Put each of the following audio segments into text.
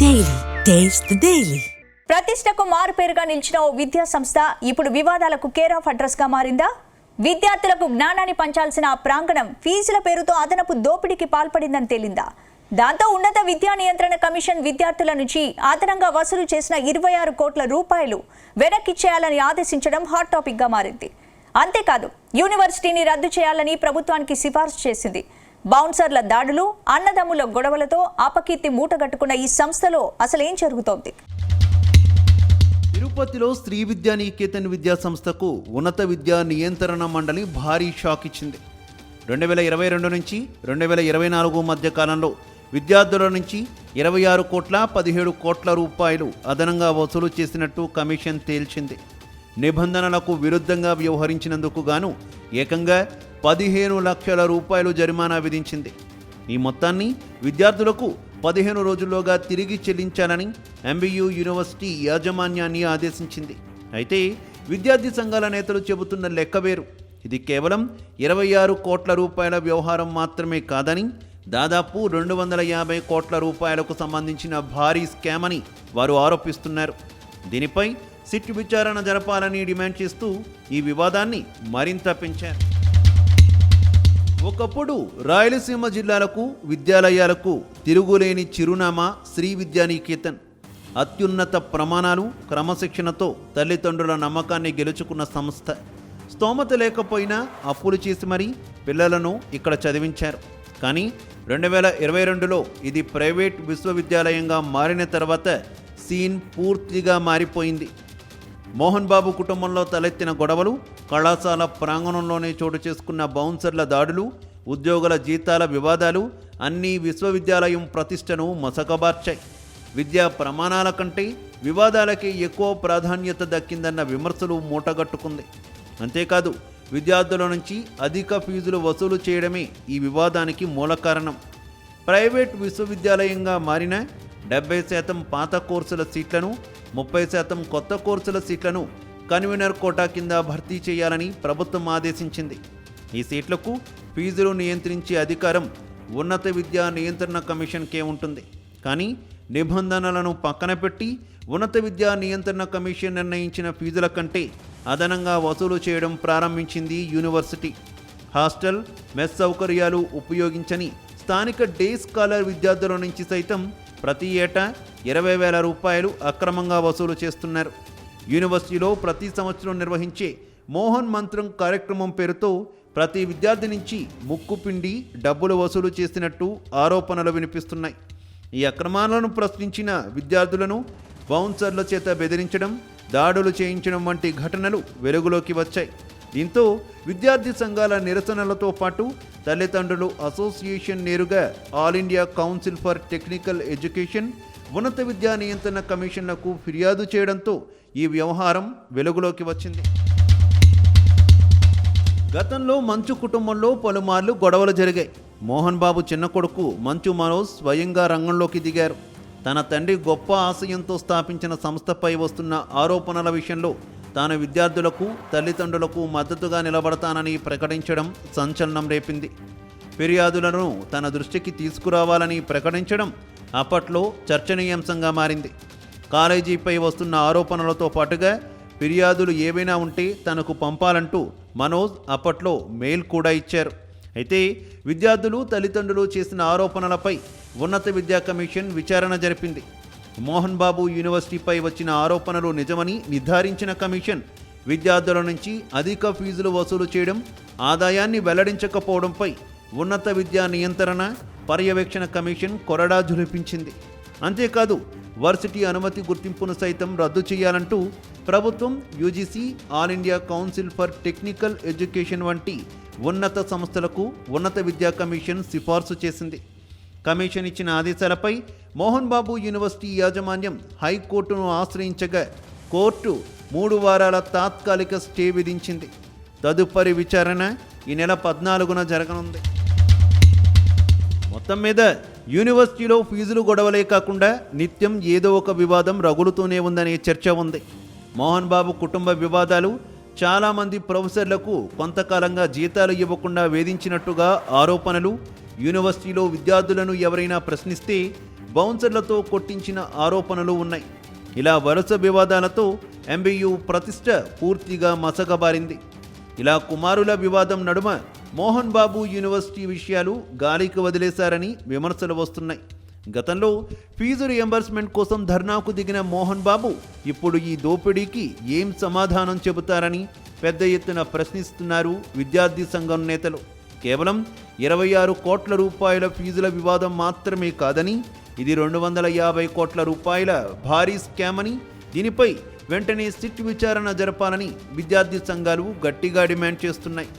Daily taste the daily. ప్రతిష్టకు మారుపేరుగా నిలిచిన ఓ విద్యా సంస్థ ఇప్పుడు వివాదాలకు కేర్ ఆఫ్ అడ్రస్ గా మారిందా? విద్యార్థులకు జ్ఞానాన్ని పంచాల్సిన ఆ ప్రాంగణం ఫీజుల పేరుతో అదనపు దోపిడీకి పాల్పడిందని తేలిందా? దాంతో ఉన్నత విద్యా నియంత్రణ కమిషన్ విద్యార్థుల నుంచి అదనంగా వసూలు చేసిన 26 కోట్ల రూపాయలు వెనక్కిచ్చేయాలని ఆదేశించడం హాట్ టాపిక్ గా మారింది. అంతేకాదు, యూనివర్సిటీని రద్దు చేయాలని ప్రభుత్వానికి సిఫార్సు చేసింది. బౌన్సర్ల దాడులు, అన్నదమ్ముల గొడవలతో అపకీర్తి మూటగట్టుకున్న ఈ సంస్థలో అసలేం జరుగుతోంది? తిరుపతిలో శ్రీ విద్యా నికేతన్ విద్యా సంస్థకు ఉన్నత విద్యా నియంత్రణ మండలి భారీ షాక్ ఇచ్చింది. 2022 నుంచి 2024 మధ్య కాలంలో విద్యార్థుల నుంచి 26 కోట్ల 17 కోట్ల రూపాయలు అదనంగా వసూలు చేసినట్టు కమిషన్ తేల్చింది. నిబంధనలకు విరుద్ధంగా వ్యవహరించినందుకు గాను ఏకంగా 15 లక్షల రూపాయలు జరిమానా విధించింది. ఈ మొత్తాన్ని విద్యార్థులకు 15 రోజుల్లోగా తిరిగి చెల్లించాలని ఎంబీయూ యూనివర్సిటీ యాజమాన్యాన్ని ఆదేశించింది. అయితే విద్యార్థి సంఘాల నేతలు చెబుతున్న లెక్క వేరు. ఇది కేవలం 26 కోట్ల రూపాయల వ్యవహారం మాత్రమే కాదని, దాదాపు 250 కోట్ల రూపాయలకు సంబంధించిన భారీ స్కామ్ అని వారు ఆరోపిస్తున్నారు. దీనిపై సిట్ విచారణ జరపాలని డిమాండ్ చేస్తూ ఈ వివాదాన్ని మరింత పెంచారు. ఒకప్పుడు రాయలసీమ జిల్లాలకు, విద్యాలయాలకు తిరుగులేని చిరునామా శ్రీ విద్యా నికేతన్. అత్యున్నత ప్రమాణాలు, క్రమశిక్షణతో తల్లిదండ్రుల నమ్మకాన్ని గెలుచుకున్న సంస్థ. స్తోమత లేకపోయినా అప్పులు చేసి మరీ పిల్లలను ఇక్కడ చదివించారు. కానీ 2022లో ఇది ప్రైవేట్ విశ్వవిద్యాలయంగా మారిన తర్వాత సీన్ పూర్తిగా మారిపోయింది. మోహన్ బాబు కుటుంబంలో తలెత్తిన గొడవలు, కళాశాల ప్రాంగణంలోనే చోటు చేసుకున్న బౌన్సర్ల దాడులు, ఉద్యోగుల జీతాల వివాదాలు అన్నీ విశ్వవిద్యాలయం ప్రతిష్టను మసకబార్చాయి. విద్యా ప్రమాణాల కంటే వివాదాలకే ఎక్కువ ప్రాధాన్యత దక్కిందన్న విమర్శలు మూటగట్టుకుంది. అంతేకాదు, విద్యార్థుల నుంచి అధిక ఫీజులు వసూలు చేయడమే ఈ వివాదానికి మూల కారణం. ప్రైవేట్ విశ్వవిద్యాలయంగా మారిన 70% పాత కోర్సుల సీట్లను, 30% కొత్త కోర్సుల సీట్లను కన్వీనర్ కోటా కింద భర్తీ చేయాలని ప్రభుత్వం ఆదేశించింది. ఈ సీట్లకు ఫీజులు నియంత్రించే అధికారం ఉన్నత విద్యా నియంత్రణ కమిషన్కే ఉంటుంది. కానీ నిబంధనలను పక్కన పెట్టి ఉన్నత విద్యా నియంత్రణ కమిషన్ నిర్ణయించిన ఫీజుల కంటే అదనంగా వసూలు చేయడం ప్రారంభించింది యూనివర్సిటీ. హాస్టల్, మెస్ సౌకర్యాలు ఉపయోగించని స్థానిక డే స్కాలర్ విద్యార్థుల నుంచి సైతం ప్రతి ఏటా 20,000 రూపాయలు అక్రమంగా వసూలు చేస్తున్నారు. యూనివర్సిటీలో ప్రతి సంవత్సరం నిర్వహించే మోహన్ మంత్రం కార్యక్రమం పేరుతో ప్రతి విద్యార్థి నుంచి ముక్కు పిండి డబ్బులు వసూలు చేసినట్టు ఆరోపణలు వినిపిస్తున్నాయి. ఈ అక్రమాలను ప్రశ్నించిన విద్యార్థులను బౌన్సర్ల చేత బెదిరించడం, దాడులు చేయించడం వంటి ఘటనలు వెలుగులోకి వచ్చాయి. దీంతో విద్యార్థి సంఘాల నిరసనలతో పాటు తల్లిదండ్రులు అసోసియేషన్ నేరుగా all India council for technical education, ఉన్నత విద్యా నియంత్రణ కమిషన్లకు ఫిర్యాదు చేయడంతో ఈ వ్యవహారం వెలుగులోకి వచ్చింది. గతంలో మంచు కుటుంబంలో పలుమార్లు గొడవలు జరిగాయి. మోహన్ బాబు చిన్న కొడుకు మంచు మనోజ్ స్వయంగా రంగంలోకి దిగారు. తన తండ్రి గొప్ప ఆశయంతో స్థాపించిన సంస్థపై వస్తున్న ఆరోపణల విషయంలో తాను విద్యార్థులకు, తల్లిదండ్రులకు మద్దతుగా నిలబడతానని ప్రకటించడం సంచలనం రేపింది. ఫిర్యాదులను తన దృష్టికి తీసుకురావాలని ప్రకటించడం అప్పట్లో చర్చనీయాంశంగా మారింది. కాలేజీపై వస్తున్న ఆరోపణలతో పాటుగా ఫిర్యాదులు ఏవైనా ఉంటే తనకు పంపాలంటూ మనోజ్ అప్పట్లో మెయిల్ కూడా ఇచ్చారు. అయితే విద్యార్థులు, తల్లిదండ్రులు చేసిన ఆరోపణలపై ఉన్నత విద్యా కమిషన్ విచారణ జరిపింది. మోహన్ బాబు యూనివర్సిటీపై వచ్చిన ఆరోపణలు నిజమని నిర్ధారించిన కమిషన్ విద్యార్థుల నుంచి అధిక ఫీజులు వసూలు చేయడం, ఆదాయాన్ని వెల్లడించకపోవడంపై ఉన్నత విద్యా నియంత్రణ పర్యవేక్షణ కమిషన్ కొరడా జులిపించింది. అంతేకాదు, వర్సిటీ అనుమతి గుర్తింపును సైతం రద్దు చేయాలంటూ ప్రభుత్వం, UGC, all India council for technical education వంటి ఉన్నత సంస్థలకు ఉన్నత విద్యా కమిషన్ సిఫార్సు చేసింది. కమిషన్ ఇచ్చిన ఆదేశాలపై మోహన్ బాబు యూనివర్సిటీ యాజమాన్యం హైకోర్టును ఆశ్రయించగా కోర్టు 3 వారాల తాత్కాలిక స్టే విధించింది. తదుపరి విచారణ ఈ నెల 14న జరగనుంది. మొత్తం మీద యూనివర్సిటీలో ఫీజులు గొడవలే కాకుండా నిత్యం ఏదో ఒక వివాదం రగులుతూనే ఉందనే చర్చ ఉంది. మోహన్ బాబు కుటుంబ వివాదాలు, చాలామంది ప్రొఫెసర్లకు కొంతకాలంగా జీతాలు ఇవ్వకుండా వేధించినట్టుగా ఆరోపణలు, యూనివర్సిటీలో విద్యార్థులను ఎవరైనా ప్రశ్నిస్తే బౌన్సర్లతో కొట్టించిన ఆరోపణలు ఉన్నాయి. ఇలా వరుస వివాదాలతో ఎంబీయూ ప్రతిష్ట పూర్తిగా మసకబారింది. ఇలా కుమారుల వివాదం నడుమ మోహన్ బాబు యూనివర్సిటీ విషయాలు గాలికి వదిలేశారని విమర్శలు వస్తున్నాయి. గతంలో ఫీజు రియంబర్స్మెంట్ కోసం ధర్నాకు దిగిన మోహన్ బాబు ఇప్పుడు ఈ దోపిడీకి ఏం సమాధానం చెబుతారని పెద్ద ఎత్తున ప్రశ్నిస్తున్నారు విద్యార్థి సంఘం నేతలు. కేవలం 26 కోట్ల రూపాయల ఫీజుల వివాదం మాత్రమే కాదని, ఇది 250 కోట్ల రూపాయల భారీ స్కామ్ అని, దీనిపై వెంటనే సిట్ విచారణ జరపాలని విద్యార్థి సంఘాలు గట్టిగా డిమాండ్ చేస్తున్నాయి.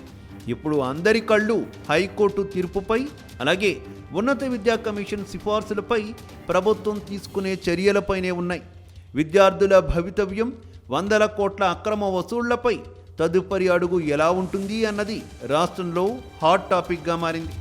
ఇప్పుడు అందరి కళ్ళు హైకోర్టు తీర్పుపై, అలాగే ఉన్నత విద్యా కమిషన్ సిఫార్సులపై ప్రభుత్వం తీసుకునే చర్యలపైనే ఉన్నాయి. విద్యార్థుల భవితవ్యం, 100 కోట్ల అక్రమ వసూళ్లపై తదుపరి అడుగు ఎలా ఉంటుంది అన్నది రాష్ట్రంలో హాట్ టాపిక్గా మారింది.